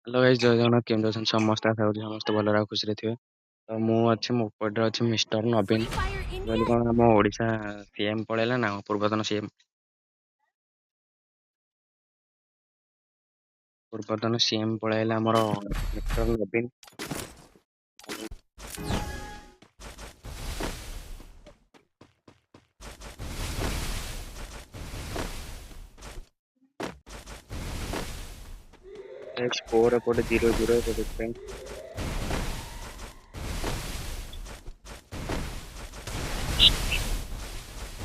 Hello guys जय जगन्नाथ केमତି अछन ସମସ୍ତେ आशा କରୁଛି ସମସ୍ତେ ଭଲରେ ଆଉ ଖୁସିରେ ଥିବେ। ତ ମୁଁ ଅଛି ମୋ ଉପରେ ଅଛି ମିଷ୍ଟର ନବୀନ। Fire କହିଲି inbound. କଣ ଆମ ଓଡ଼ିଶା ସିଏମ୍ ପଳେଇଲା ନା ପୂର୍ବତନ ସିଏମ୍ ପଳେଇଲା ଆମର ମିଷ୍ଟର ନବୀନ। ସ୍କୋର ଏପଟେ 0-0 ତ ସେଥିପାଇଁ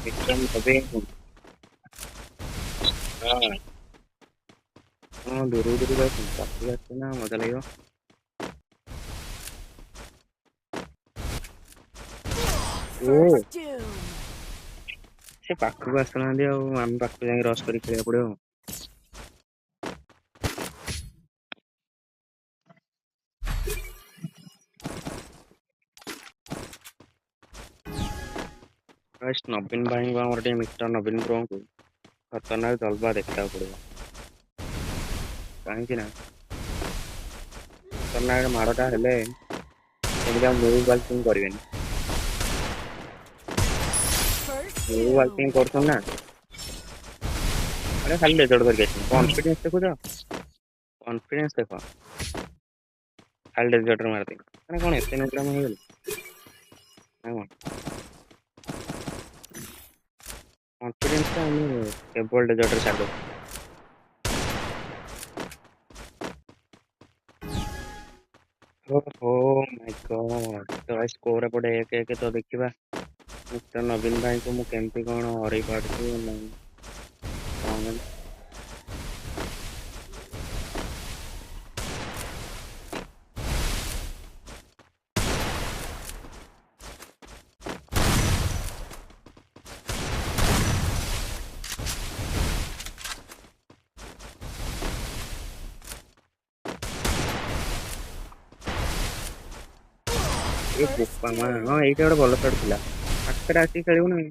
ମିଷ୍ଟର ନବୀନ। ହଁ ହଁ ଦୂରକୁ ଦୂରକୁ ଆସୁଛନ୍ତି ପାଖକୁ ଆସିଲେ ନା ମଜା ଲାଗିବ। ଓ First doom. ସେ ପାଖକୁ ଆସୁନାହାନ୍ତି ଆଉ ଆମେ ପାଖକୁ ଯାଇକି ରସ୍ କରି ଖେଳିବାକୁ ପଡ଼ିବ ଆଉ। ଫାର୍ଷ୍ଟ ନବୀନ ଭାଇଙ୍କୁ ଆମର ଟିକେ ମିଷ୍ଟର ନବୀନ ବ୍ରୋଙ୍କୁ ଖତରନାକ ଜଲବା ଦେଖିବାକୁ ପଡ଼ିବ। କାହିଁକି ନା ଖତରନାକ ମାଡ଼ଟା ହେଲେ ସେମିତି ଆଉ ମୁଭ୍ ବାଲ୍ଟିଂ କରିବେନି। First move doom. ବାଲ୍ଟିଂ କରୁଛନ୍ତି ନା ଆରେ ଖାଲି ରେଜଲ୍ଟ ଧରିକି ଆସିଛନ୍ତି। କନଫିଡେନ୍ସ ଦେଖୁଛ, କନଫିଡେନ୍ସ ଦେଖ ଖାଲି ରେଜଲ୍ଟରେ ମାରିଦେବି ମାନେ କଣ ଏତେ ନୋଟରାମ ହେଇଗଲି ନା କଣ? କନଫିଡେନ୍ସଟା ଆମେ କେବଳ ରେଜଲ୍ଟରେ ଛାଡ଼ିଦବୁ। ଓହୋ ମାଇ ଗଡ୍ ତ ସ୍କୋର ଏପଟେ 1-1 ତ ଦେଖିବା ମିଷ୍ଟର ନବୀନ ଭାଇଙ୍କୁ ମୁଁ କେମିତି କଣ ହରେଇ ପାରୁଛି ନାହିଁ କଣ। ଏ First ବୋପା ମା doom. ହଁ ଏଇଟା ଗୋଟେ ଭଲ ସଟ୍ ଥିଲା। ପାଖରେ ଆସିକି ଖେଳିବୁ ନା।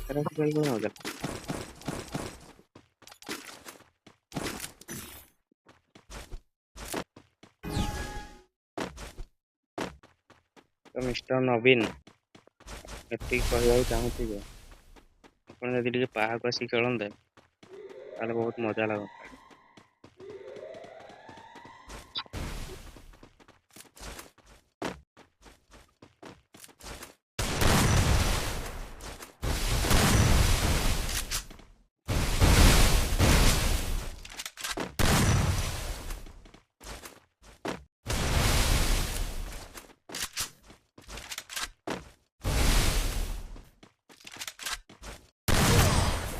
ପାଖରେ ଆସିକି ଖେଳିବୁ ମଜା। ତ ମିଷ୍ଟର ନବୀନ ଏତିକି କହିବାକୁ ଚାହୁଁଛି ଯେ ଆପଣ ଯଦି ଟିକେ ବାହାରକୁ ଆସିକି ଖେଳନ୍ତେ ତାହେଲେ ବହୁତ ମଜା ଲାଗନ୍ତା।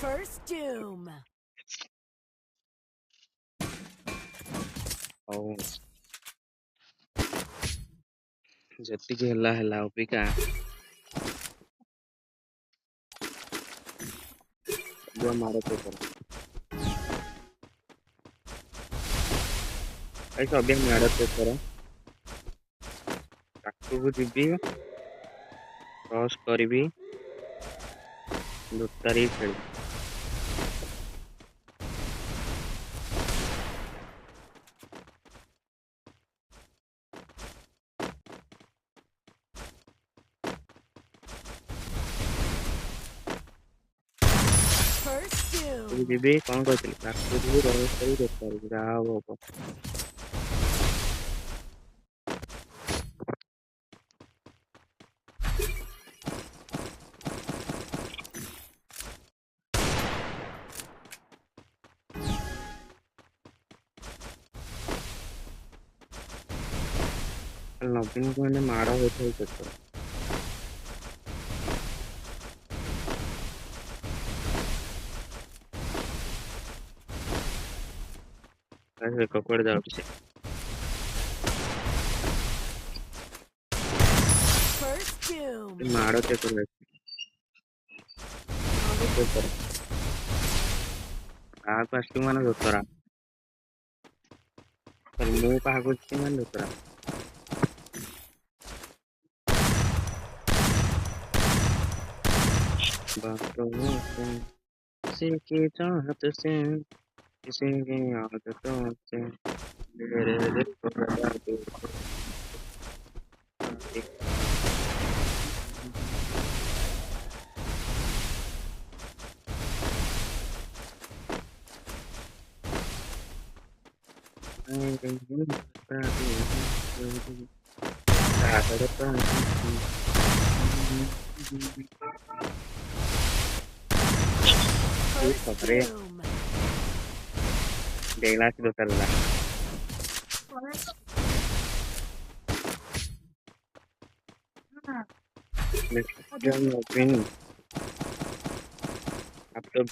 First doom. ହଉ ଯେତିକି ହେଲା ହେଲା ଅବିକା ମାଡ଼ ପେପର ଭାଇ ଅବିକା ମାଡ଼ ପେପର ପାଖକୁ ଯିବି କ୍ରସ୍ କରିବି ଲୁଚାରି ଖେଳିବି। First ପାଖକୁ doom. ଯିବି କଣ କହିଥିଲି ପାଖକୁ ଯିବି କ୍ରସ୍ କରିବି ଲୁଚାରିବି ଯାହା ହବ ହବ। ନବୀନକୁ ମାନେ ମାଡ଼ ହେଇଥାଉ ପେପର ଦେଖ କୁଆଡେ ଯାଉଛି ସେ। First doom. ମାଡ଼ ପେପର ମାଡ଼ ପେପର କାହାକୁ ଆସିବୁ ମାନେ ଦୋତରା ମୁଁ କାହାକୁ ଯିବି ମାନେ ଦୋତରା। बातों से किसी की चाहत से किसी की आदतों से मेरे दिल को लगा दो First doom. Degla si lo salva. Yo no opino. After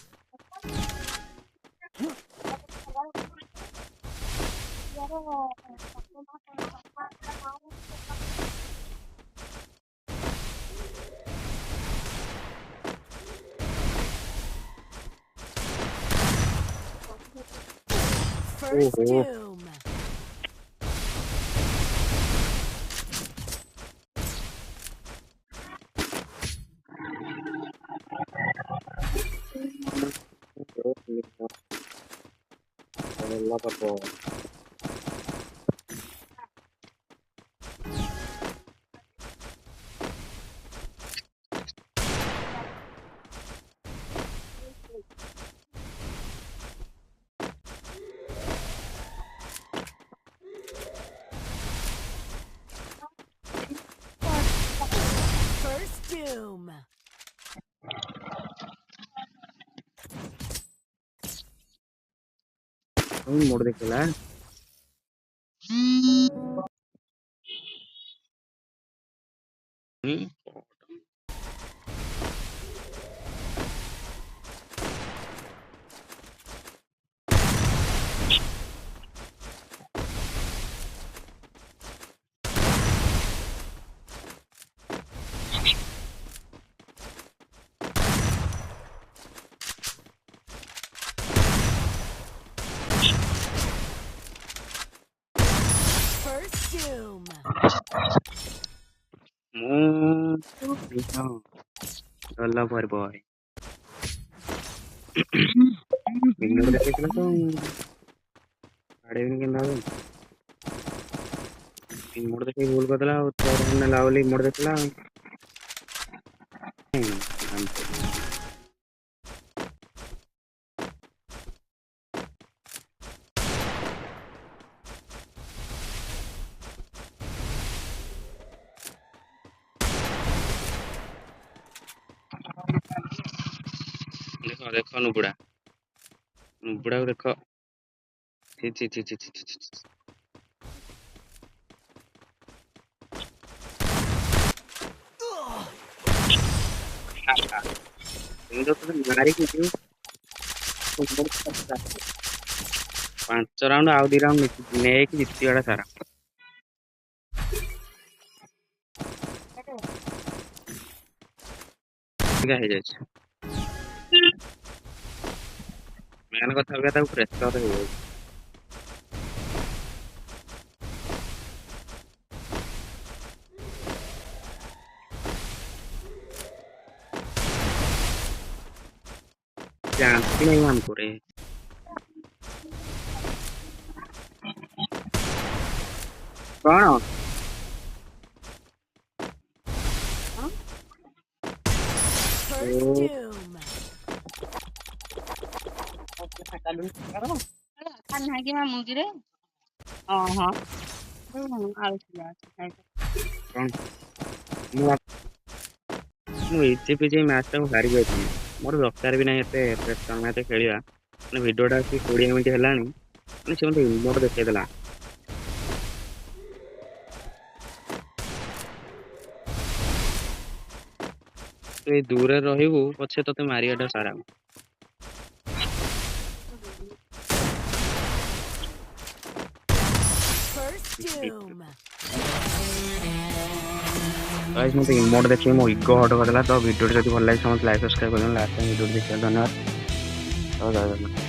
First oh doom. Allah apa First doom. ini mau dekelan ini First doom. mau bisa Allah par boy ini mau dekelan tuh ada ini kan ini mau dekek bol kadala तो हमने लावली मोड़ देखला देखो देखो नुबड़ा नुबड़ा को देखो ची ची ची ची ची ची ची ini tuh menarik gitu 5 round ଆଉ 2 ରାଉଣ୍ଡ ନେଇକି ଜିତିବାଟା ସାରା ହେଇଯାଇଛି ମେନ୍ କଥା ହଉଛି ତାକୁ ପ୍ରେସର ହେଇଯାଉଛି जानती नहीं हमको रे कौन First doom. kan hagi mamu gire oh कौन ମୁଁ ଏଇଚି ପିଜି ମ୍ୟାଚ୍ ଟାକୁ ହାରି ଯାଇଥିଲି ମୋର ଦରକାର ବି ନାହିଁ ଏତେ ପ୍ରେସର ମ୍ୟାଚ୍ ଖେଳିବା ମାନେ ଭିଡ଼ିଓଟା ଆସି 20 ମିନିଟ୍ ହେଲାଣି ମାନେ ସେ ମୋତେ ଇମୋଟ୍ ଦେଖେଇଦେଲା ତୁ ଏଇ ଦୂରରେ ରହିବୁ ପଛେ ତତେ ମାରିବାଟା ସାରା First doom. गाइस ମୋତେ ଇମୋଟ୍ ଦେଖିକି ମୋ ଇଗୋ ହଟ୍ କରିଦେଲା ତ ଭିଡ଼ିଓଟି ଯଦି ଭଲ ଲାଗେ ସମସ୍ତେ ଲାଇକ୍ ସବସ୍କ୍ରାଇବ୍ କରିଦେବେ ଲାଷ୍ଟ ଟାଇମ୍ ଭିଡ଼ିଓଟି ଦେଖିବା ଧନ୍ୟବାଦ ଜୟ ଜଗନ୍ନାଥ